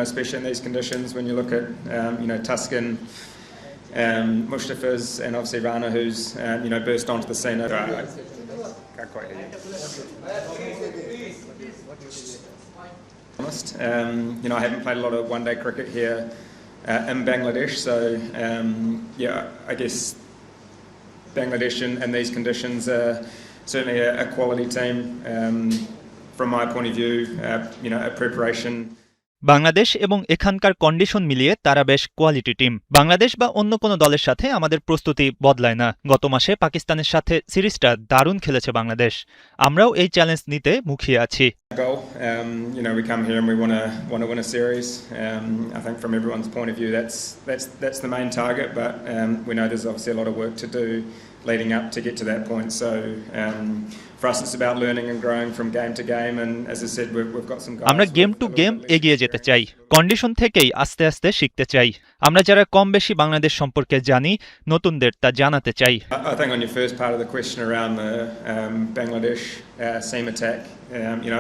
especially in these conditions when you look at, Tuscan, Mustafiz, and obviously Rana, who's, burst onto the scene. I can't quite hear you. Honest, I haven't played a lot of one-day cricket here in Bangladesh, so I guess Bangladesh in these conditions are certainly a quality team. From my point of view, a preparation. Bangladesh এবং এখানকার condition মিলিয়ে তারা বেশ quality team. Bangladesh বা অন্য কোনো দলের সাথে আমাদের প্রস্তুতি বদলায় না। গত মাসে পাকিস্তানের সাথে সিরিজটা দারুণ খেলেছে বাংলাদেশ। আমরাও এই চ্যালেঞ্জ নিতে মুখিয়ে আছি। We come here and we want to win a series. I think from everyone's point of view, that's the main target. But we know there's obviously a lot of work to do leading up to get to that point. So for us, it's about learning and growing from game to game. And as I said, we've got some guys. আমরা game two game এগিয়ে যেতে চাই, condition থেকেই আস্তে আস্তে শিখতে চাই। আমরা যারা কম বেশি বাংলাদেশ সম্পর্কে জানি, নতুনদের তা জানাতে চাই। I think on your first part of the question around the Bangladesh seam attack,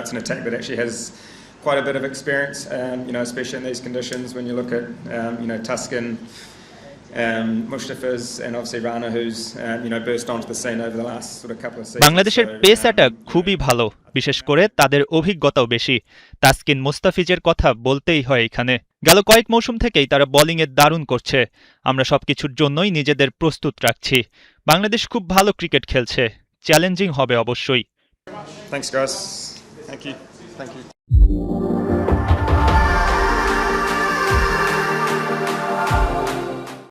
it's an attack that actually has quite a bit of experience, especially in these conditions when you look at, Tuscan, Mustafiz, and obviously Rana, who's, burst onto the scene over the last sort of couple of seasons. বাংলাদেশের pace attack খুবই ভালো, বিশেষ করে তাদের অভিজ্ঞতাও বেশি। তাসকিন মুস্তাফিজের কথা বলতেই হয় এখানে। গেল কয়েক মৌসুম থেকেই তারা বোলিংয়ে দারুণ করছে। আমরা সবকিছুর জন্যই নিজেদের প্রস্তুত রাখছি। বাংলাদেশ খুব ভালো ক্রিকেট খেলছে, চ্যালেঞ্জিং হবে অবশ্যই। Thanks guys. Thank you.